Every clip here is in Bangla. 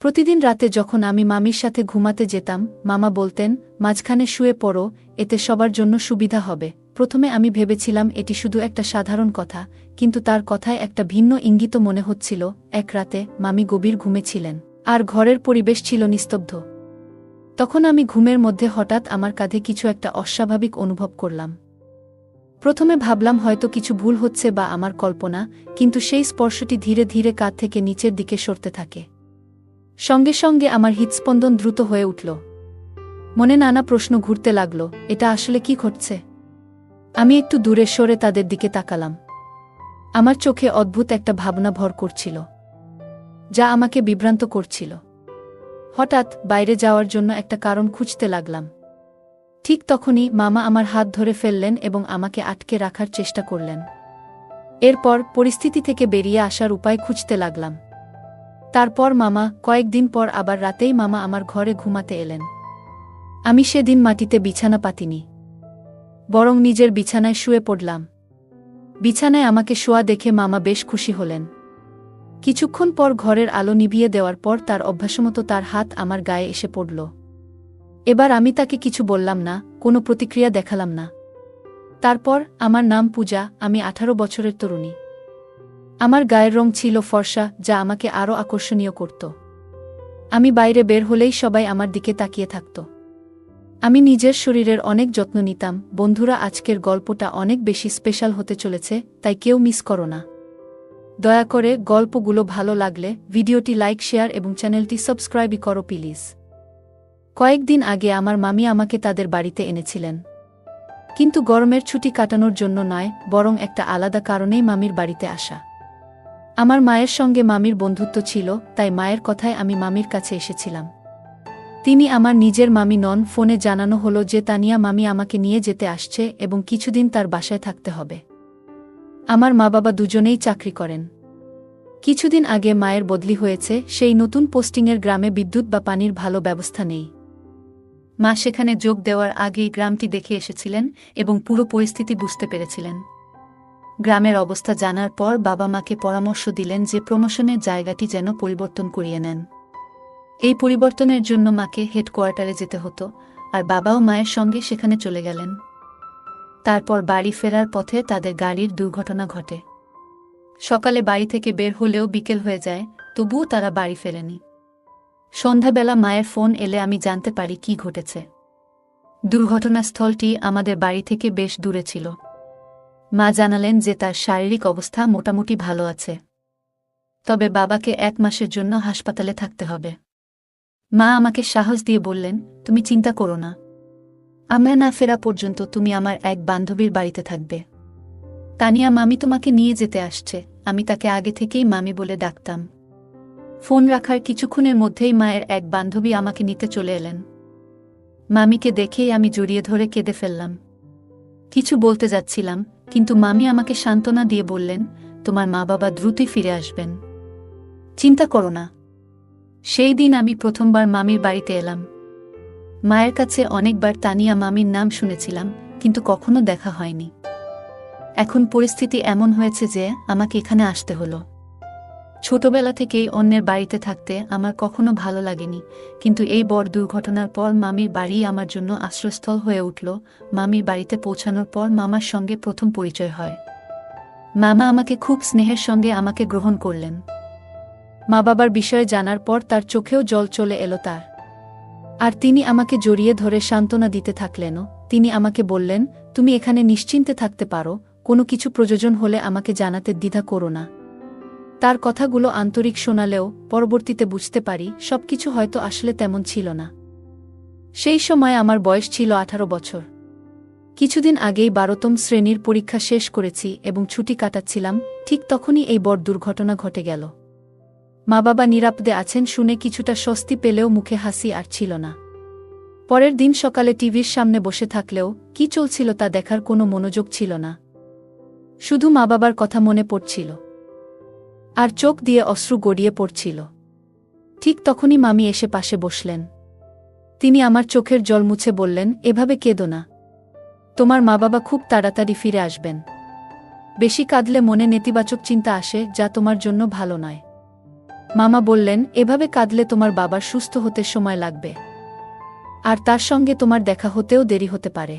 প্রতিদিন রাতে যখন আমি মামির সাথে ঘুমাতে যেতাম, মামা বলতেন, মাঝখানে শুয়ে পড়ো, এতে সবার জন্য সুবিধা হবে। প্রথমে আমি ভেবেছিলাম এটি শুধু একটা সাধারণ কথা, কিন্তু তার কথায় একটা ভিন্ন ইঙ্গিত মনে হচ্ছিল। এক রাতে মামি গভীর ঘুমে ছিলেন, আর ঘরের পরিবেশ ছিল নিস্তব্ধ। তখন আমি ঘুমের মধ্যে হঠাৎ আমার কাঁধে কিছু একটা অস্বাভাবিক অনুভব করলাম। প্রথমে ভাবলাম হয়তো কিছু ভুল হচ্ছে বা আমার কল্পনা, কিন্তু সেই স্পর্শটি ধীরে ধীরে কাঁধ থেকে নিচের দিকে সরতে থাকে। সঙ্গে সঙ্গে আমার হৃৎস্পন্দন দ্রুত হয়ে উঠল। মনে নানা প্রশ্ন ঘুরতে লাগল, এটা আসলে কি ঘটছে? আমি একটু দূরে সরে তাদের দিকে তাকালাম। আমার চোখে অদ্ভুত একটা ভাবনা ভর করছিল, যা আমাকে বিভ্রান্ত করছিল। হঠাৎ বাইরে যাওয়ার জন্য একটা কারণ খুঁজতে লাগলাম। ঠিক তখনই মামা আমার হাত ধরে ফেললেন এবং আমাকে আটকে রাখার চেষ্টা করলেন। এরপর পরিস্থিতি থেকে বেরিয়ে আসার উপায় খুঁজতে লাগলাম। তারপর কয়েকদিন পর আবার রাতেই মামা আমার ঘরে ঘুমাতে এলেন। আমি সেদিন মাটিতে বিছানা পাতিনি, বরং নিজের বিছানায় শুয়ে পড়লাম। বিছানায় আমাকে শোয়া দেখে মামা বেশ খুশি হলেন। কিছুক্ষণ পর ঘরের আলো নিভিয়ে দেওয়ার পর তার অভ্যাসমতো তার হাত আমার গায়ে এসে পড়ল। এবার আমি তাকে কিছু বললাম না, কোনো প্রতিক্রিয়া দেখালাম না। তারপর, আমার নাম পূজা, আমি 18 বছরের তরুণী। আমার গায়ের রং ছিল ফর্সা, যা আমাকে আরও আকর্ষণীয় করত। আমি বাইরে বের হলেই সবাই আমার দিকে তাকিয়ে থাকত। আমি নিজের শরীরের অনেক যত্ন নিতাম। বন্ধুরা, আজকের গল্পটা অনেক বেশি স্পেশাল হতে চলেছে, তাই কেউ মিস করো না। দয়া করে গল্পগুলো ভালো লাগলে ভিডিওটি লাইক, শেয়ার এবং চ্যানেলটি সাবস্ক্রাইব করো প্লিজ। কয়েকদিন আগে আমার মামি আমাকে তাদের বাড়িতে এনেছিলেন, কিন্তু গরমের ছুটি কাটানোর জন্য নয়, বরং একটা আলাদা কারণেই মামির বাড়িতে আসা। আমার মায়ের সঙ্গে মামির বন্ধুত্ব ছিল, তাই মায়ের কথায় আমি মামির কাছে এসেছিলাম। তিনি আমার নিজের মামি নন। ফোনে জানানো হলো যে তানিয়া মামি আমাকে নিয়ে যেতে আসছে এবং কিছুদিন তার বাসায় থাকতে হবে। আমার মা বাবা দুজনেই চাকরি করেন। কিছুদিন আগে মায়ের বদলি হয়েছে, সেই নতুন পোস্টিংয়ের গ্রামে বিদ্যুৎ বা পানির ভালো ব্যবস্থা নেই। মা সেখানে যোগ দেওয়ার আগেই গ্রামটি দেখে এসেছিলেন এবং পুরো পরিস্থিতি বুঝতে পেরেছিলেন। গ্রামের অবস্থা জানার পর বাবা মাকে পরামর্শ দিলেন যে প্রমোশনের জায়গাটি যেন পরিবর্তন করিয়ে নেন। এই পরিবর্তনের জন্য মাকে হেডকোয়ার্টারে যেতে হতো, আর বাবাও মায়ের সঙ্গে সেখানে চলে গেলেন। তারপর বাড়ি ফেরার পথে তাদের গাড়ির দুর্ঘটনা ঘটে। সকালে বাড়ি থেকে বের হলেও বিকেল হয়ে যায়, তবুও তারা বাড়ি ফেরেনি। সন্ধ্যাবেলা মায়ের ফোন এলে আমি জানতে পারি কি ঘটেছে। দুর্ঘটনাস্থলটি আমাদের বাড়ি থেকে বেশ দূরে ছিল। মা জানালেন যে তার শারীরিক অবস্থা মোটামুটি ভালো আছে, তবে বাবাকে 1 মাসের জন্য হাসপাতালে থাকতে হবে। মা আমাকে সাহস দিয়ে বললেন, তুমি চিন্তা করো না, আমরা না ফেরা পর্যন্ত তুমি আমার এক বান্ধবীর বাড়িতে থাকবে। তানিয়া মামি তোমাকে নিয়ে যেতে আসছে। আমি তাকে আগে থেকেই মামি বলে ডাকতাম। ফোন রাখার কিছুক্ষণের মধ্যেই মায়ের এক বান্ধবী আমাকে নিতে চলে এলেন। মামিকে দেখেই আমি জড়িয়ে ধরে কেঁদে ফেললাম। কিছু বলতে যাচ্ছিলাম, কিন্তু মামি আমাকে সান্ত্বনা দিয়ে বললেন, তোমার মা বাবা দ্রুতই ফিরে আসবেন, চিন্তা করো না। সেই দিন আমি প্রথমবার মামির বাড়িতে এলাম। মায়ের কাছে অনেকবার তানিয়া মামির নাম শুনেছিলাম, কিন্তু কখনো দেখা হয়নি। এখন পরিস্থিতি এমন হয়েছে যে আমাকে এখানে আসতে হলো। ছোটবেলা থেকেই অন্যের বাড়িতে থাকতে আমার কখনো ভালো লাগেনি, কিন্তু এই বড় দুর্ঘটনার পর মামির বাড়ি আমার জন্য আশ্রয়স্থল হয়ে উঠল। মামির বাড়িতে পৌঁছানোর পর মামার সঙ্গে প্রথম পরিচয় হয়। মামা আমাকে খুব স্নেহের সঙ্গে আমাকে গ্রহণ করলেন। মা বাবার বিষয়ে জানার পর তার চোখেও জল চলে এলো তার। আর তিনি আমাকে জড়িয়ে ধরে সান্ত্বনা দিতে থাকলেনও। তিনি আমাকে বললেন, তুমি এখানে নিশ্চিন্তে থাকতে পারো, কোনো কিছু প্রয়োজন হলে আমাকে জানাতে দ্বিধা করো না। তার কথাগুলো আন্তরিক শোনালেও পরবর্তীতে বুঝতে পারি সবকিছু হয়তো আসলে তেমন ছিল না। সেই সময় আমার বয়স ছিল 18 বছর। কিছুদিন আগেই 12তম শ্রেণীর পরীক্ষা শেষ করেছি এবং ছুটি কাটাচ্ছিলাম। ঠিক তখনই এই বড় দুর্ঘটনা ঘটে গেল। মা বাবা নিরাপদে আছেন শুনে কিছুটা স্বস্তি পেলেও মুখে হাসি আর ছিল না। পরের দিন সকালে টিভির সামনে বসে থাকলেও কি চলছিল তা দেখার কোনো মনোযোগ ছিল না। শুধু মা বাবার কথা মনে পড়ছিল, আর চোখ দিয়ে অশ্রু গড়িয়ে পড়ছিল। ঠিক তখনই মামি এসে পাশে বসলেন। তিনি আমার চোখের জল মুছে বললেন, এভাবে কেঁদো না, তোমার মা বাবা খুব তাড়াতাড়ি ফিরে আসবেন। বেশি কাঁদলে মনে নেতিবাচক চিন্তা আসে, যা তোমার জন্য ভালো নয়। মামা বললেন, এভাবে কাঁদলে তোমার বাবার সুস্থ হতে সময় লাগবে, আর তার সঙ্গে তোমার দেখা হতেও দেরি হতে পারে।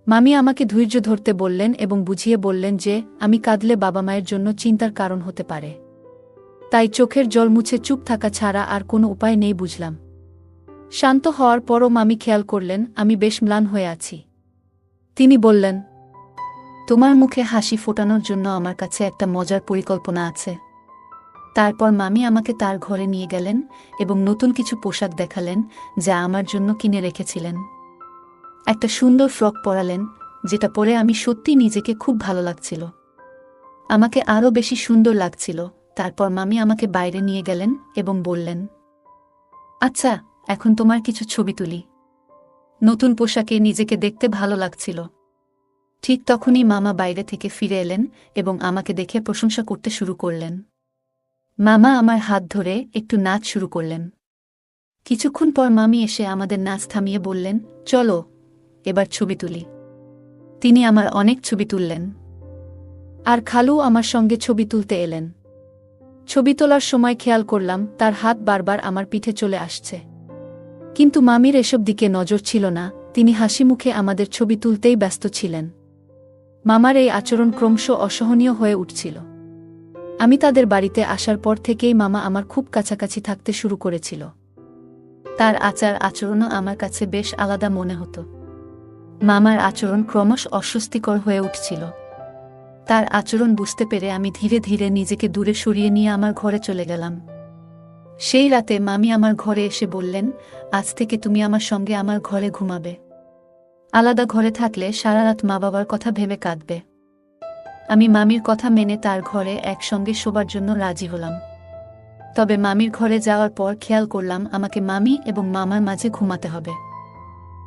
মামি আমাকে ধৈর্য ধরতে বললেন এবং বুঝিয়ে বললেন যে আমি কাঁদলে বাবা মায়ের জন্য চিন্তার কারণ হতে পারে। তাই চোখের জল মুছে চুপ থাকা ছাড়া আর কোনো উপায় নেই বুঝলাম। শান্ত হওয়ার পরও মামি খেয়াল করলেন আমি বেশ ম্লান হয়ে আছি। তিনি বললেন, তোমার মুখে হাসি ফোটানোর জন্য আমার কাছে একটা মজার পরিকল্পনা আছে। তারপর মামি আমাকে তার ঘরে নিয়ে গেলেন এবং নতুন কিছু পোশাক দেখালেন যা আমার জন্য কিনে রেখেছিলেন। একটা সুন্দর ফ্রক পরালেন, যেটা পরে আমি সত্যি নিজেকে খুব ভালো লাগছিল। আমাকে আরও বেশি সুন্দর লাগছিল। তারপর মামি আমাকে বাইরে নিয়ে গেলেন এবং বললেন, আচ্ছা, এখন তোমার কিছু ছবি তুলি। নতুন পোশাকে নিজেকে দেখতে ভালো লাগছিল। ঠিক তখনই মামা বাইরে থেকে ফিরে এলেন এবং আমাকে দেখে প্রশংসা করতে শুরু করলেন। মামা আমার হাত ধরে একটু নাচ শুরু করলেন। কিছুক্ষণ পর মামি এসে আমাদের নাচ থামিয়ে বললেন, চলো এবার ছবি তুলি। তিনি আমার অনেক ছবি তুললেন, আর খালু আমার সঙ্গে ছবি তুলতে এলেন। ছবি তোলার সময় খেয়াল করলাম তার হাত বারবার আমার পিঠে চলে আসছে, কিন্তু মামির এসব দিকে নজর ছিল না। তিনি হাসি মুখে আমাদের ছবি তুলতেই ব্যস্ত ছিলেন। মামার এই আচরণ ক্রমশ অসহনীয় হয়ে উঠছিল। আমি তাদের বাড়িতে আসার পর থেকেই মামা আমার খুব কাছাকাছি থাকতে শুরু করেছিল। তার আচার আচরণও আমার কাছে বেশ আলাদা মনে হতো। মামার আচরণ ক্রমশ অস্বস্তিকর হয়ে উঠছিল। তার আচরণ বুঝতে পেরে আমি ধীরে ধীরে নিজেকে দূরে সরিয়ে নিয়ে আমার ঘরে চলে গেলাম। সেই রাতে মামি আমার ঘরে এসে বললেন, আজ থেকে তুমি আমার সঙ্গে আমার ঘরে ঘুমাবে। আলাদা ঘরে থাকলে সারা রাত মা বাবার কথা ভেবে কাঁদবে। আমি মামির কথা মেনে তার ঘরে একসঙ্গে শোবার জন্য রাজি হলাম। তবে মামির ঘরে যাওয়ার পর খেয়াল করলাম আমাকে মামি এবং মামার মাঝে ঘুমাতে হবে।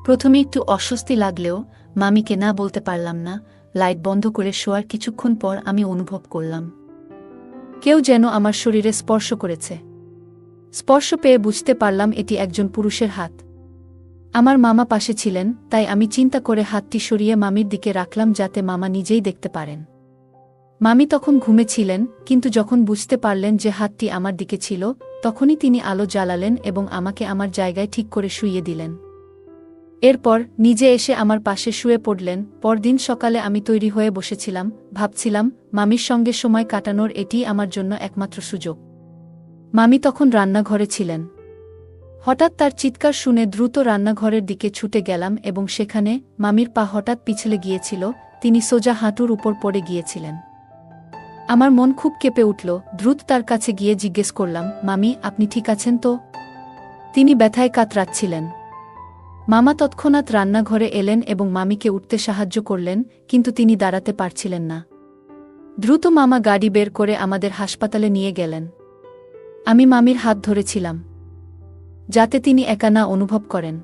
প্রথমে একটু অস্বস্তি লাগলেও মামিকে না বলতে পারলাম না। লাইট বন্ধ করে শোয়ার কিছুক্ষণ পর আমি অনুভব করলাম কেউ যেন আমার শরীরে স্পর্শ করেছে। স্পর্শ পেয়ে বুঝতে পারলাম এটি একজন পুরুষের হাত। আমার মামা পাশে ছিলেন, তাই আমি চিন্তা করে হাতটি সরিয়ে মামির দিকে রাখলাম যাতে মামা নিজেই দেখতে পারেন। মামি তখন ঘুমেছিলেন, কিন্তু যখন বুঝতে পারলেন যে হাতটি আমার দিকে ছিল, তখনই তিনি আলো জ্বালালেন এবং আমাকে আমার জায়গায় ঠিক করে শুইয়ে দিলেন। এরপর নিজে এসে আমার পাশে শুয়ে পড়লেন। পরদিন সকালে আমি তৈরি হয়ে বসেছিলাম, ভাবছিলাম মামির সঙ্গে সময় কাটানোর এটিই আমার জন্য একমাত্র সুযোগ। মামি তখন রান্নাঘরে ছিলেন। হঠাৎ তার চিৎকার শুনে দ্রুত রান্নাঘরের দিকে ছুটে গেলাম এবং সেখানে মামির পা হঠাৎ পিছলে গিয়েছিল। তিনি সোজা হাঁটুর উপর পড়ে গিয়েছিলেন। আমার মন খুব কেঁপে উঠল। দ্রুত তার কাছে গিয়ে জিজ্ঞেস করলাম, মামি, আপনি ঠিক আছেন তো? তিনি ব্যথায় কাতরাচ্ছিলেন। মামা তৎক্ষণাৎ রান্নাঘরে এলেন এবং মামিকে উঠতে সাহায্য করলেন, কিন্তু তিনি দাঁড়াতে পারছিলেন না। দ্রুত মামা গাড়ি বের করে আমাদের হাসপাতালে নিয়ে গেলেন। আমি মামির হাত ধরেছিলাম, যাতে তিনি একা না অনুভব করেন।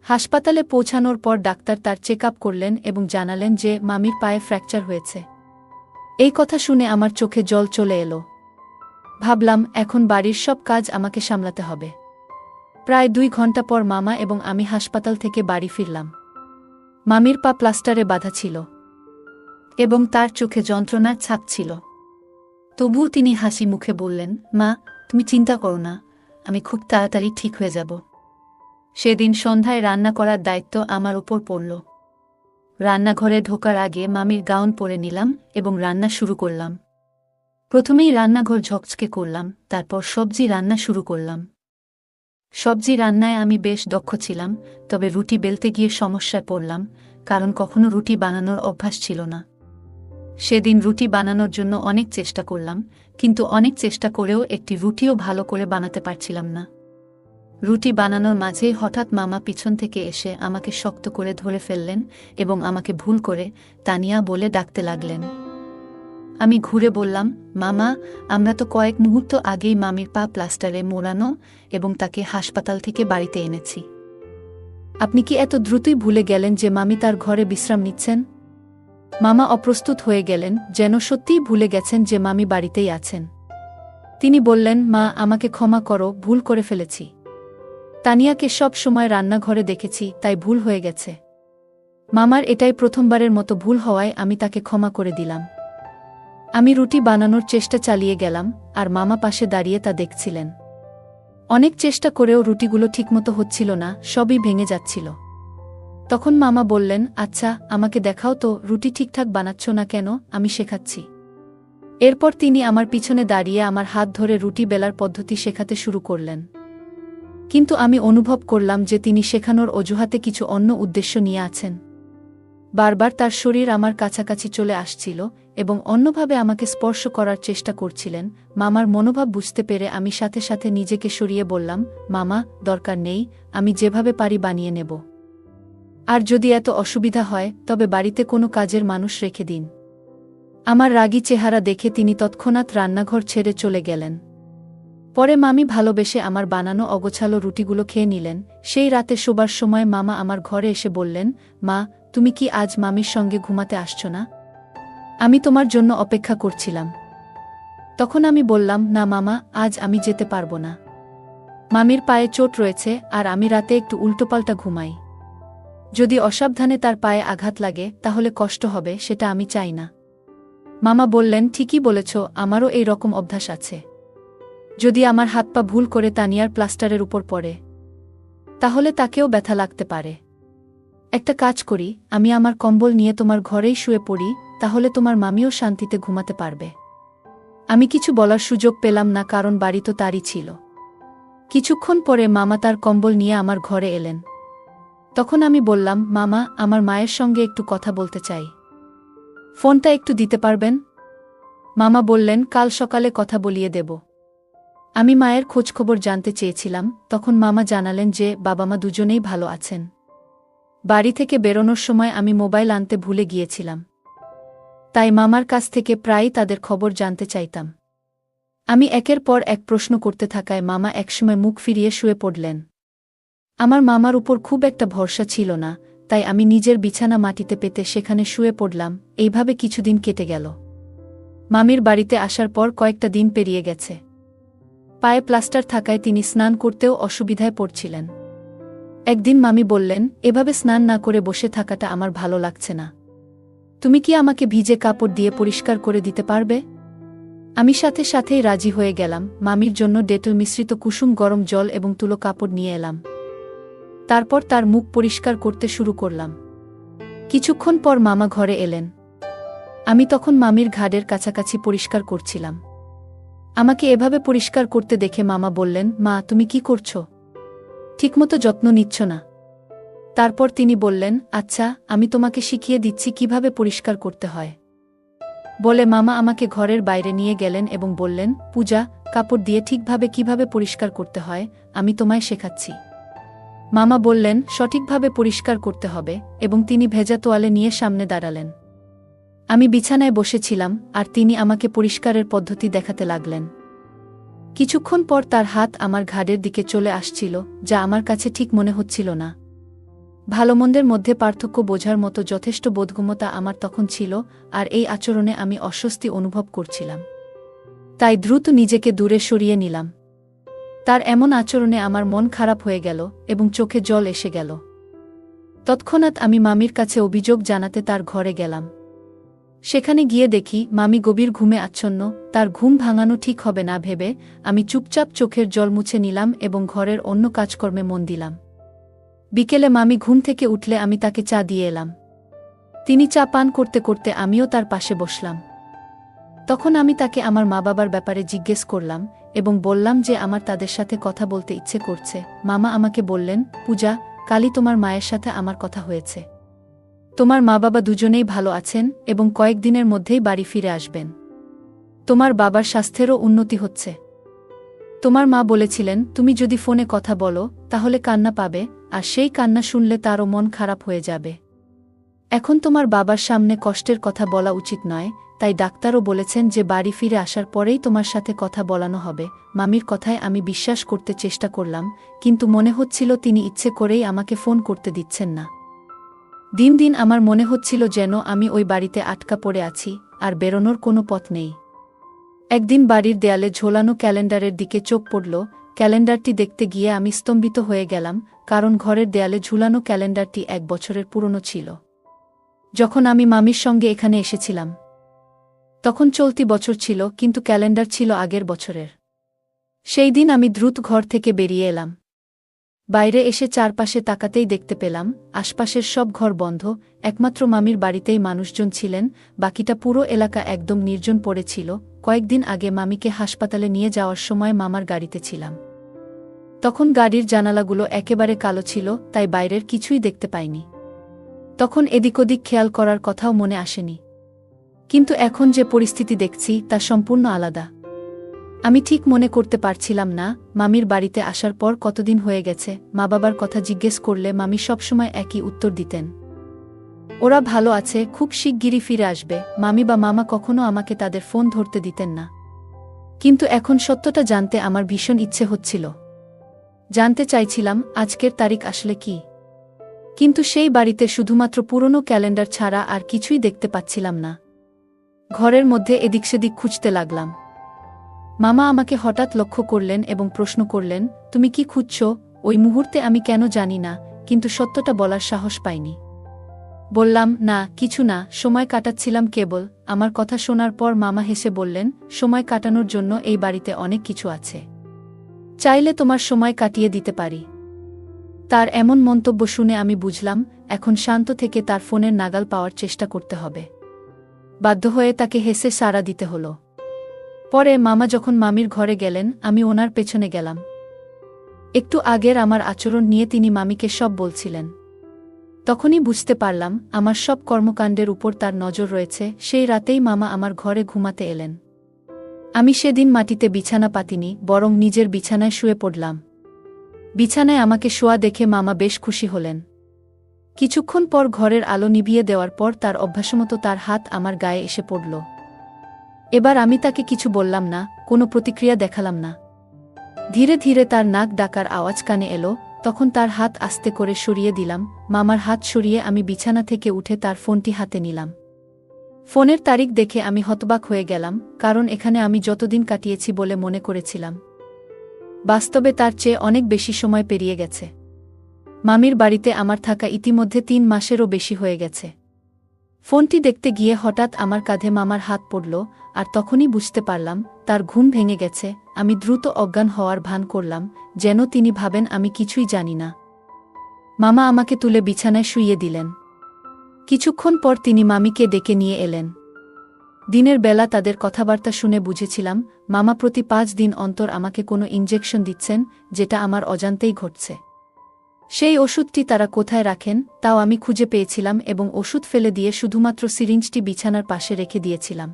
হাসপাতালে পৌঁছানোর পর ডাক্তার তার চেক আপ করলেন এবং জানালেন যে মামির পায়ে ফ্র্যাকচার হয়েছে। এই কথা শুনে আমার চোখে জল চলে এলো। ভাবলাম এখন বাড়ির সব কাজ আমাকে সামলাতে হবে। প্রায় 2 ঘন্টা পর মামা এবং আমি হাসপাতাল থেকে বাড়ি ফিরলাম। মামির পা প্লাস্টারে বাঁধা ছিল এবং তার চোখে যন্ত্রণার ছাপ ছিল। তবুও তিনি হাসি মুখে বললেন, মা, তুমি চিন্তা করো না, আমি খুব তাড়াতাড়ি ঠিক হয়ে যাব। সেদিন সন্ধ্যায় রান্না করার দায়িত্ব আমার উপর পড়ল। রান্নাঘরে ঢোকার আগে মামির গাউন পরে নিলাম এবং রান্না শুরু করলাম। প্রথমেই রান্নাঘর ঝকঝকে করলাম, তারপর সবজি রান্না শুরু করলাম। সবজি রান্নায় আমি বেশ দক্ষ ছিলাম, তবে রুটি বেলতে গিয়ে সমস্যায় পড়লাম, কারণ কখনো রুটি বানানোর অভ্যাস ছিল না। সেদিন রুটি বানানোর জন্য অনেক চেষ্টা করলাম, কিন্তু অনেক চেষ্টা করেও একটি রুটিও ভালো করে বানাতে পারছিলাম না। রুটি বানানোর মাঝেই হঠাৎ মামা পিছন থেকে এসে আমাকে শক্ত করে ধরে ফেললেন এবং আমাকে ভুল করে তানিয়া বলে ডাকতে লাগলেন। আমি ঘুরে বললাম, মামা, আমরা তো কয়েক মুহূর্ত আগেই মামির পা প্লাস্টারে মোড়ানো এবং তাকে হাসপাতাল থেকে বাড়িতে এনেছি। আপনি কি এত দ্রুতই ভুলে গেলেন যে মামি তার ঘরে বিশ্রাম নিচ্ছেন? মামা অপ্রস্তুত হয়ে গেলেন, যেন সত্যিই ভুলে গেছেন যে মামি বাড়িতেই আছেন। তিনি বললেন, মা, আমাকে ক্ষমা করো, ভুল করে ফেলেছি। তানিয়াকে সব সময় রান্নাঘরে দেখেছি, তাই ভুল হয়ে গেছে। মামার এটাই প্রথমবারের মতো ভুল হওয়ায় আমি তাকে ক্ষমা করে দিলাম। আমি রুটি বানানোর চেষ্টা চালিয়ে গেলাম, আর মামা পাশে দাঁড়িয়ে তা দেখছিলেন। অনেক চেষ্টা করেও রুটিগুলো ঠিকমতো হচ্ছিল না, সবই ভেঙে যাচ্ছিল। তখন মামা বললেন, আচ্ছা আমাকে দেখাও তো, রুটি ঠিকঠাক বানাচ্ছ না কেন, আমি শেখাচ্ছি। এরপর তিনি আমার পিছনে দাঁড়িয়ে আমার হাত ধরে রুটি বেলার পদ্ধতি শেখাতে শুরু করলেন। কিন্তু আমি অনুভব করলাম যে তিনি শেখানোর অজুহাতে কিছু অন্য উদ্দেশ্য নিয়ে আছেন। বারবার তার শরীর আমার কাছাকাছি চলে আসছিল এবং অন্যভাবে আমাকে স্পর্শ করার চেষ্টা করছিলেন। মামার মনোভাব বুঝতে পেরে আমি সাথে সাথে নিজেকে সরিয়ে বললাম, মামা, দরকার নেই, আমি যেভাবে পারি বানিয়ে নেব। আর যদি এত অসুবিধা হয় তবে বাড়িতে কোনো কাজের মানুষ রেখে দিন। আমার রাগী চেহারা দেখে তিনি তৎক্ষণাৎ রান্নাঘর ছেড়ে চলে গেলেন। পরে মামি ভালোবেসে আমার বানানো অগোছালো রুটিগুলো খেয়ে নিলেন। সেই রাতে শোবার সময় মামা আমার ঘরে এসে বললেন, মা, তুমি কি আজ মামির সঙ্গে ঘুমাতে আসছো না? আমি তোমার জন্য অপেক্ষা করছিলাম। তখন আমি বললাম, না মামা, আজ আমি যেতে পারবো না। মামির পায়ে চোট রয়েছে আর আমি রাতে একটু উল্টোপাল্টা ঘুমাই। যদি অসাবধানে তার পায়ে আঘাত লাগে তাহলে কষ্ট হবে, সেটা আমি চাই না। মামা বললেন, ঠিকই বলেছ, আমারও এই রকম অভ্যাস আছে। যদি আমার হাত পা ভুল করে তানিয়ার প্লাস্টারের উপর পড়ে তাহলে তাকেও ব্যথা লাগতে পারে। একটা কাজ করি, আমি আমার কম্বল নিয়ে তোমার ঘরেই শুয়ে পড়ি, তাহলে তোমার মামিও শান্তিতে ঘুমাতে পারবে। আমি কিছু বলার সুযোগ পেলাম না, কারণ বাড়ি তো তারই ছিল। কিছুক্ষণ পরে মামা তার কম্বল নিয়ে আমার ঘরে এলেন। তখন আমি বললাম, মামা, আমার মায়ের সঙ্গে একটু কথা বলতে চাই। ফোনটা একটু দিতে পারবেন? মামা বললেন, কাল সকালে কথা বলিয়ে দেব। আমি মায়ের খোঁজখবর জানতে চেয়েছিলাম। তখন মামা জানালেন যে বাবা মা দুজনেই ভালো আছেন। বাড়ি থেকে বেরোনোর সময় আমি মোবাইল আনতে ভুলে গিয়েছিলাম, তাই মামার কাছ থেকে প্রায়ই তাদের খবর জানতে চাইতাম। আমি একের পর এক প্রশ্ন করতে থাকায় মামা একসময় মুখ ফিরিয়ে শুয়ে পড়লেন। আমার মামার উপর খুব একটা ভরসা ছিল না, তাই আমি নিজের বিছানা মাটিতে পেতে সেখানে শুয়ে পড়লাম। এইভাবে কিছুদিন কেটে গেল। মামির বাড়িতে আসার পর কয়েকটা দিন পেরিয়ে গেছে। পায়ে প্লাস্টার থাকায় তিনি স্নান করতেও অসুবিধায় পড়ছিলেন। একদিন মামি বললেন, এভাবে স্নান না করে বসে থাকাটা আমার ভালো লাগছে না। তুমি কি আমাকে ভিজে কাপড় দিয়ে পরিষ্কার করে দিতে পারবে? আমি সাথে সাথেই রাজি হয়ে গেলাম। মামির জন্য ডেটল মিশ্রিত কুসুম গরম জল এবং তুলো কাপড় নিয়ে এলাম। তারপর তার মুখ পরিষ্কার করতে শুরু করলাম। কিছুক্ষণ পর মামা ঘরে এলেন। আমি তখন মামির ঘাড়ের কাছাকাছি পরিষ্কার করছিলাম। আমাকে এভাবে পরিষ্কার করতে দেখে মামা বললেন, মা, তুমি কি করছো? ঠিকমতো যত্ন নিচ্ছ না। তারপর তিনি বললেন, আচ্ছা, আমি তোমাকে শিখিয়ে দিচ্ছি কিভাবে পরিষ্কার করতে হয়। বলে মামা আমাকে ঘরের বাইরে নিয়ে গেলেন এবং বললেন, পূজা, কাপড় দিয়ে ঠিকভাবে কিভাবে পরিষ্কার করতে হয় আমি তোমায় শেখাচ্ছি। মামা বললেন, সঠিকভাবে পরিষ্কার করতে হবে এবং তিনি ভেজা তোয়ালে নিয়ে সামনে দাঁড়ালেন। আমি বিছানায় বসেছিলাম আর তিনি আমাকে পরিষ্কারের পদ্ধতি দেখাতে লাগলেন। কিছুক্ষণ পর তার হাত আমার ঘাড়ের দিকে চলে আসছিল, যা আমার কাছে ঠিক মনে হচ্ছিল না। ভালোমন্দের মধ্যে পার্থক্য বোঝার মতো যথেষ্ট বোধগম্যতা আমার তখন ছিল, আর এই আচরণে আমি অস্বস্তি অনুভব করছিলাম। তাই দ্রুত নিজেকে দূরে সরিয়ে নিলাম। তার এমন আচরণে আমার মন খারাপ হয়ে গেল এবং চোখে জল এসে গেল। তৎক্ষণাৎ আমি মামির কাছে অভিযোগ জানাতে তার ঘরে গেলাম। সেখানে গিয়ে দেখি মামি গভীর ঘুমে আচ্ছন্ন। তার ঘুম ভাঙানো ঠিক হবে না ভেবে আমি চুপচাপ চোখের জল মুছে নিলাম এবং ঘরের অন্য কাজকর্মে মন দিলাম। বিকেলে মামি ঘুম থেকে উঠলে আমি তাকে চা দিয়ে এলাম। তিনি চা পান করতে করতে আমিও তার পাশে বসলাম। তখন আমি তাকে আমার মা বাবার ব্যাপারে জিজ্ঞেস করলাম এবং বললাম যে আমার তাদের সাথে কথা বলতে ইচ্ছে করছে। মামা আমাকে বললেন, পূজা, কালই তোমার মায়ের সাথে আমার কথা হয়েছে। তোমার মা বাবা দুজনেই ভালো আছেন এবং কয়েকদিনের মধ্যেই বাড়ি ফিরে আসবেন। তোমার বাবার স্বাস্থ্যেরও উন্নতি হচ্ছে। তোমার মা বলেছিলেন, তুমি যদি ফোনে কথা বলো তাহলে কান্না পাবে, আর সেই কান্না শুনলে তারও মন খারাপ হয়ে যাবে। এখন তোমার বাবার সামনে কষ্টের কথা বলা উচিত নয়, তাই ডাক্তারও বলেছেন যে বাড়ি ফিরে আসার পরেই তোমার সাথে কথা বলানো হবে। মামির কথায় আমি বিশ্বাস করতে চেষ্টা করলাম, কিন্তু মনে হচ্ছিল তিনি ইচ্ছে করেই আমাকে ফোন করতে দিচ্ছেন না। দিন দিন আমার মনে হচ্ছিল যেন আমি ওই বাড়িতে আটকা পড়ে আছি আর বেরোনোর কোনো পথ নেই। একদিন বাড়ির দেয়ালে ঝোলানো ক্যালেন্ডারের দিকে চোখ পড়ল। ক্যালেন্ডারটি দেখতে গিয়ে আমি স্তম্ভিত হয়ে গেলাম, কারণ ঘরের দেয়ালে ঝুলানো ক্যালেন্ডারটি 1 বছরের পুরনো ছিল, যখন আমি মামির সঙ্গে এখানে এসেছিলাম। তখন চলতি বছর ছিল, কিন্তু ক্যালেন্ডার ছিল আগের বছরের। সেই দিন আমি দ্রুত ঘর থেকে বেরিয়ে এলাম। বাইরে এসে চারপাশে তাকাতেই দেখতে পেলাম আশপাশের সব ঘর বন্ধ, একমাত্র মামির বাড়িতেই মানুষজন ছিলেন, বাকিটা পুরো এলাকা একদম নির্জন পড়েছিল। কয়েকদিন আগে মামিকে হাসপাতালে নিয়ে যাওয়ার সময় মামার গাড়িতে ছিলাম। তখন গাড়ির জানালাগুলো একেবারে কালো ছিল, তাই বাইরের কিছুই দেখতে পাইনি। তখন এদিক ওদিক খেয়াল করার কথাও মনে আসেনি। কিন্তু এখন যে পরিস্থিতি দেখছি তা সম্পূর্ণ আলাদা। আমি ঠিক মনে করতে পারছিলাম না মামির বাড়িতে আসার পর কতদিন হয়ে গেছে। মা বাবার কথা জিজ্ঞেস করলে মামি সবসময় একই উত্তর দিতেন, ওরা ভালো আছে, খুব শিগগিরই ফিরে আসবে। মামি বা মামা কখনো আমাকে তাদের ফোন ধরতে দিতেন না। কিন্তু এখন সত্যটা জানতে আমার ভীষণ ইচ্ছে হচ্ছিল। জানতে চাইছিলাম আজকের তারিখ আসলে কি। কিন্তু সেই বাড়িতে শুধুমাত্র পুরনো ক্যালেন্ডার ছাড়া আর কিছুই দেখতে পাচ্ছিলাম না। ঘরের মধ্যে এদিক সেদিক খুঁজতে লাগলাম। মামা আমাকে হঠাৎ লক্ষ্য করলেন এবং প্রশ্ন করলেন, তুমি কি খুঁজছ? ওই মুহূর্তে আমি কেন জানি না, কিন্তু সত্যটা বলার সাহস পাইনি। বললাম, না কিছু না, সময় কাটাচ্ছিলাম কেবল। আমার কথা শোনার পর মামা হেসে বললেন, সময় কাটানোর জন্য এই বাড়িতে অনেক কিছু আছে, চাইলে তোমার সময় কাটিয়ে দিতে পারি। তার এমন মন্তব্য শুনে আমি বুঝলাম এখন শান্ত থেকে তার ফোনের নাগাল পাওয়ার চেষ্টা করতে হবে। বাধ্য হয়ে তাকে হেসে সাড়া দিতে হলো। পরে মামা যখন মামির ঘরে গেলেন, আমি ওনার পেছনে গেলাম। একটু আগের আমার আচরণ নিয়ে তিনি মামিকে সব বলছিলেন। তখনই বুঝতে পারলাম আমার সব কর্মকাণ্ডের উপর তার নজর রয়েছে। সেই রাতেই মামা আমার ঘরে ঘুমাতে এলেন। আমি সেদিন মাটিতে বিছানা পাতিনি, বরং নিজের বিছানায় শুয়ে পড়লাম। বিছানায় আমাকে শোয়া দেখে মামা বেশ খুশি হলেন। কিছুক্ষণ পর ঘরের আলো নিভিয়ে দেওয়ার পর তার অভ্যাসমতো তার হাত আমার গায়ে এসে পড়ল। এবার আমি তাকে কিছু বললাম না, কোনো প্রতিক্রিয়া দেখালাম না। ধীরে ধীরে তার নাক ডাকার আওয়াজ কানে এলো, তখন তার হাত আস্তে করে সরিয়ে দিলাম। মামার হাত সরিয়ে আমি বিছানা থেকে উঠে তার ফোনটি হাতে নিলাম। ফোনের তারিখ দেখে আমি হতবাক হয়ে গেলাম, কারণ এখানে আমি যতদিন কাটিয়েছি বলে মনে করেছিলাম, বাস্তবে তার চেয়ে অনেক বেশি সময় পেরিয়ে গেছে। মামির বাড়িতে আমার থাকা ইতিমধ্যে 3 মাসেরও বেশি হয়ে গেছে। ফোনটি দেখতে গিয়ে হঠাৎ আমার কাঁধে মামার হাত পড়ল, আর তখনই বুঝতে পারলাম তার ঘুম ভেঙে গেছে। আমি দ্রুত অজ্ঞান হওয়ার ভান করলাম, যেন তিনি ভাবেন আমি কিছুই জানি না। মামা আমাকে তুলে বিছানায় শুইয়ে দিলেন। কিছুক্ষণ পর তিনি মামিকে ডেকে নিয়ে এলেন। দিনের বেলা তাদের কথাবার্তা শুনে বুঝেছিলাম মামা প্রতি 5 দিন অন্তর আমাকে কোনো ইনজেকশন দিচ্ছেন, যেটা আমার অজান্তেই ঘটছে। সেই ওষুধটি তারা কোথায় রাখেন তাও আমি খুঁজে পেয়েছিলাম এবং ওষুধ ফেলে দিয়ে শুধুমাত্র সিরিঞ্জটি বিছানার পাশে রেখে দিয়েছিলাম।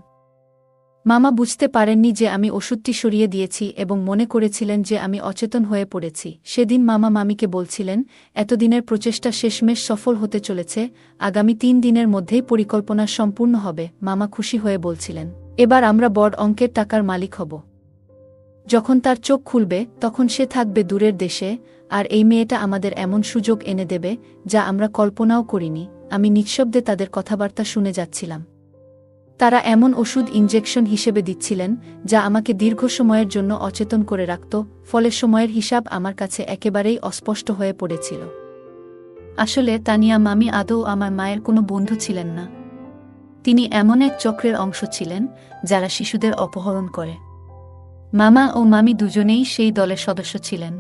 মামা বুঝতে পারেননি যে আমি ওষুধটি সরিয়ে দিয়েছি এবং মনে করেছিলেন যে আমি অচেতন হয়ে পড়েছি। সেদিন মামা মামিকে বলছিলেন, এতদিনের প্রচেষ্টা শেষমেশ সফল হতে চলেছে, আগামী 3 দিনের মধ্যেই পরিকল্পনা সম্পূর্ণ হবে। মামা খুশি হয়ে বলছিলেন, এবার আমরা বড় অঙ্কের টাকার মালিক হব। যখন তার চোখ খুলবে তখন সে থাকবে দূরের দেশে, আর এই মেয়েটা আমাদের এমন সুযোগ এনে দেবে যা আমরা কল্পনাও করিনি। আমি নিঃশব্দে তাদের কথাবার্তা শুনে যাচ্ছিলাম। তারা এমন ওষুধ ইনজেকশন হিসেবে দিচ্ছিলেন যা আমাকে দীর্ঘ সময়ের জন্য অচেতন করে রাখত, ফলে সময়ের হিসাব আমার কাছে একেবারেই অস্পষ্ট হয়ে পড়েছিল। আসলে তানিয়া মামি আদৌ আমার মায়ের কোনো বন্ধু ছিলেন না। তিনি এমন এক চক্রের অংশ ছিলেন যারা শিশুদের অপহরণ করে। মামা ও মামি দুজনেই সেই দলের সদস্য ছিলেন।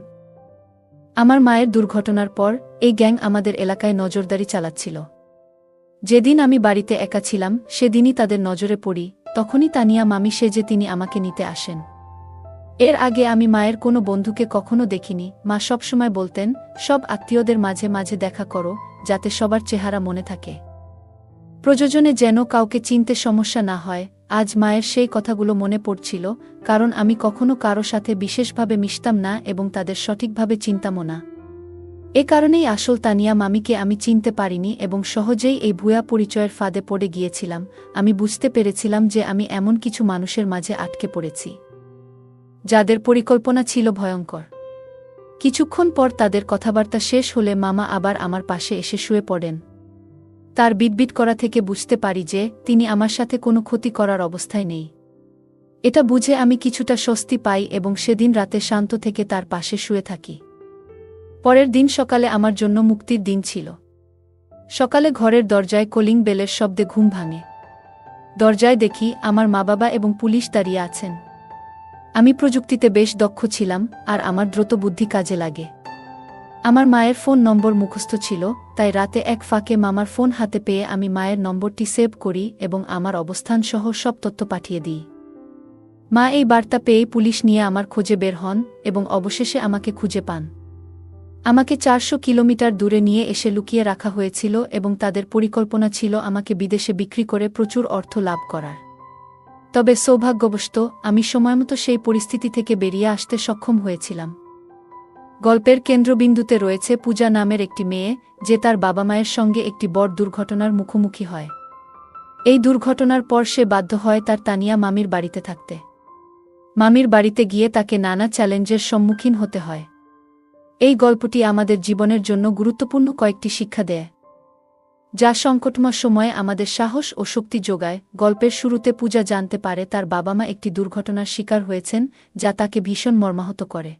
আমার মায়ের দুর্ঘটনার পর এই গ্যাং আমাদের এলাকায় নজরদারি চালাচ্ছিল। যেদিন আমি বাড়িতে একা ছিলাম সেদিনই তাদের নজরে পড়ি। তখনই তানিয়া মামি সেজে তিনি আমাকে নিতে আসেন। এর আগে আমি মায়ের কোনো বন্ধুকে কখনো দেখিনি। মা সবসময় বলতেন, সব আত্মীয়দের মাঝে মাঝে দেখা করো, যাতে সবার চেহারা মনে থাকে, প্রয়োজনে যেন কাউকে চিনতে সমস্যা না হয়। আজ মায়ের সেই কথাগুলো মনে পড়ছিল, কারণ আমি কখনো কারো সাথে বিশেষভাবে মিশতাম না এবং তাদের সঠিকভাবে চিনতামও না। এ কারণেই আসল তানিয়া মামিকে আমি চিনতে পারিনি এবং সহজেই এই ভুয়া পরিচয়ের ফাঁদে পড়ে গিয়েছিলাম। আমি বুঝতে পেরেছিলাম যে আমি এমন কিছু মানুষের মাঝে আটকে পড়েছি যাদের পরিকল্পনা ছিল ভয়ঙ্কর। কিছুক্ষণ পর তাদের কথাবার্তা শেষ হলে মামা আবার আমার পাশে এসে শুয়ে পড়েন। তার বিটবিট করা থেকে বুঝতে পারি যে তিনি আমার সাথে কোনো ক্ষতি করার অবস্থায় নেই। এটা বুঝে আমি কিছুটা স্বস্তি পাই এবং সেদিন রাতে শান্ত থেকে তার পাশে শুয়ে থাকি। পরের দিন সকালে আমার জন্য মুক্তির দিন ছিল। সকালে ঘরের দরজায় কলিং বেলের শব্দে ঘুম ভাঙে। দরজায় দেখি আমার মা বাবা এবং পুলিশ দাঁড়িয়ে আছেন। আমি প্রযুক্তিতে বেশ দক্ষ ছিলাম, আর আমার দ্রুত বুদ্ধি কাজে লাগে। আমার মায়ের ফোন নম্বর মুখস্থ ছিল, তাই রাতে এক ফাঁকে মামার ফোন হাতে পেয়ে আমি মায়ের নম্বরটি সেভ করি এবং আমার অবস্থানসহ সব তথ্য পাঠিয়ে দিই। মা এই বার্তা পেয়েই পুলিশ নিয়ে আমার খোঁজে বের হন এবং অবশেষে আমাকে খুঁজে পান। আমাকে 400 কিলোমিটার দূরে নিয়ে এসে লুকিয়ে রাখা হয়েছিল এবং তাদের পরিকল্পনা ছিল আমাকে বিদেশে বিক্রি করে প্রচুর অর্থ লাভ করার। তবে সৌভাগ্যবশত আমি সময়মতো সেই পরিস্থিতি থেকে বেরিয়ে আসতে সক্ষম হয়েছিলাম। গল্পের কেন্দ্রবিন্দুতে রয়েছে পূজা নামের একটি মেয়ে, যে তার বাবা মায়ের সঙ্গে একটি বড় দুর্ঘটনার মুখোমুখি হয়। এই দুর্ঘটনার পর সে বাধ্য হয় তার তানিয়া মামির বাড়িতে থাকতে। মামির বাড়িতে গিয়ে তাকে নানা চ্যালেঞ্জের সম্মুখীন হতে হয়। এই গল্পটি আমাদের জীবনের জন্য গুরুত্বপূর্ণ কয়েকটি শিক্ষা দেয়, যা সংকটময় সময়ে আমাদের সাহস ও শক্তি যোগায়। গল্পের শুরুতে পূজা জানতে পারে তার বাবা মা একটি দুর্ঘটনার শিকার হয়েছেন, যা তাকে ভীষণ মর্মাহত করে।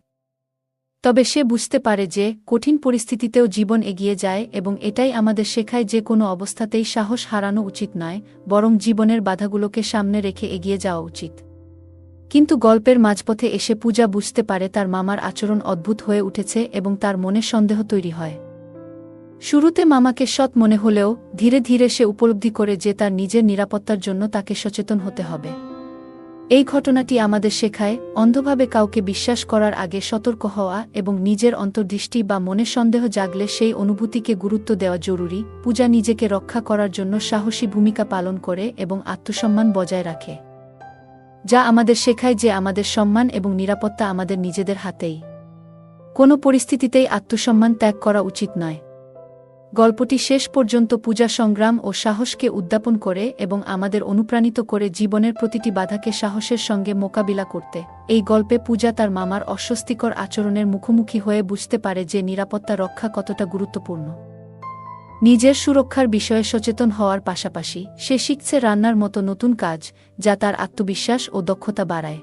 তবে সে বুঝতে পারে যে কঠিন পরিস্থিতিতেও জীবন এগিয়ে যায় এবং এটাই আমাদের শেখায় যে কোনো অবস্থাতেই সাহস হারানো উচিত নয়, বরং জীবনের বাধাগুলোকে সামনে রেখে এগিয়ে যাওয়া উচিত। কিন্তু গল্পের মাঝপথে এসে পূজা বুঝতে পারে তার মামার আচরণ অদ্ভুত হয়ে উঠেছে এবং তার মনে সন্দেহ তৈরি হয়। শুরুতে মামাকে সৎ মনে হলেও ধীরে ধীরে সে উপলব্ধি করে যে তার নিজের নিরাপত্তার জন্য তাকে সচেতন হতে হবে। এই ঘটনাটি আমাদের শেখায়, অন্ধভাবে কাউকে বিশ্বাস করার আগে সতর্ক হওয়া এবং নিজের অন্তর্দৃষ্টি বা মনে সন্দেহ জাগলে সেই অনুভূতিকে গুরুত্ব দেওয়া জরুরি। পূজা নিজেকে রক্ষা করার জন্য সাহসী ভূমিকা পালন করে এবং আত্মসম্মান বজায় রাখে, যা আমাদের শেখায় যে আমাদের সম্মান এবং নিরাপত্তা আমাদের নিজেদের হাতেই। কোনো পরিস্থিতিতেই আত্মসম্মান ত্যাগ করা উচিত নয়। গল্পটি শেষ পর্যন্ত পূজা সংগ্রাম ও সাহসকে উদ্যাপন করে এবং আমাদের অনুপ্রাণিত করে জীবনের প্রতিটি বাধাকে সাহসের সঙ্গে মোকাবিলা করতে। এই গল্পে পূজা তার মামার অস্বস্তিকর আচরণের মুখোমুখি হয়ে বুঝতে পারে যে নিরাপত্তা রক্ষা কতটা গুরুত্বপূর্ণ। নিজের সুরক্ষার বিষয়ে সচেতন হওয়ার পাশাপাশি সে শিখছে রান্নার মতো নতুন কাজ, যা তার আত্মবিশ্বাস ও দক্ষতা বাড়ায়।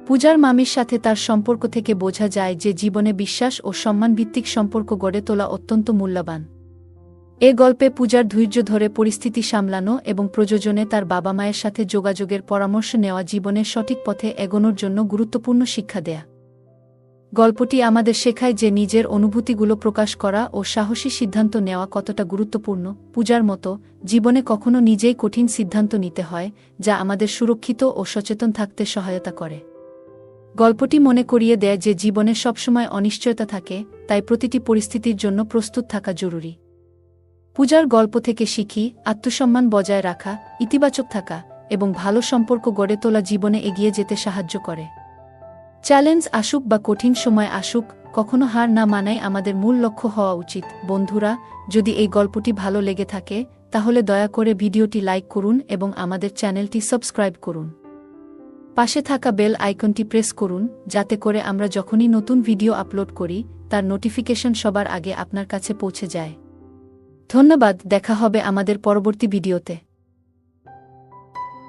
পূজার মামির সাথে তার সম্পর্ক থেকে বোঝা যায় যে জীবনে বিশ্বাস ও সম্মানভিত্তিক সম্পর্ক গড়ে তোলা অত্যন্ত মূল্যবান। এ গল্পে পূজার ধৈর্য ধরে পরিস্থিতি সামলানো এবং প্রয়োজনে তার বাবা মায়ের সাথে যোগাযোগের পরামর্শ নেওয়া জীবনের সঠিক পথে এগোনোর জন্য গুরুত্বপূর্ণ শিক্ষা দেয়া। গল্পটি আমাদের শেখায় যে নিজের অনুভূতিগুলো প্রকাশ করা ও সাহসী সিদ্ধান্ত নেওয়া কতটা গুরুত্বপূর্ণ। পূজার মতো জীবনে কখনো নিজেই কঠিন সিদ্ধান্ত নিতে হয়, যা আমাদের সুরক্ষিত ও সচেতন থাকতে সহায়তা করে। গল্পটি মনে করিয়ে দেয় যে জীবনে সবসময় অনিশ্চয়তা থাকে, তাই প্রতিটি পরিস্থিতির জন্য প্রস্তুত থাকা জরুরি। পূজার গল্প থেকে শিখি, আত্মসম্মান বজায় রাখা, ইতিবাচক থাকা এবং ভালো সম্পর্ক গড়ে তোলা জীবনে এগিয়ে যেতে সাহায্য করে। চ্যালেঞ্জ আসুক বা কঠিন সময় আসুক, কখনো হার না মানাই আমাদের মূল লক্ষ্য হওয়া উচিত। বন্ধুরা, যদি এই গল্পটি ভালো লেগে থাকে তাহলে দয়া করে ভিডিওটি লাইক করুন এবং আমাদের চ্যানেলটি সাবস্ক্রাইব করুন। পাশে থাকা বেল আইকনটি প্রেস করুন, যাতে করে আমরা যখনই নতুন ভিডিও আপলোড করি তার নোটিফিকেশন সবার আগে আপনার কাছে পৌঁছে যায়। ধন্যবাদ, দেখা হবে আমাদের পরবর্তী ভিডিওতে।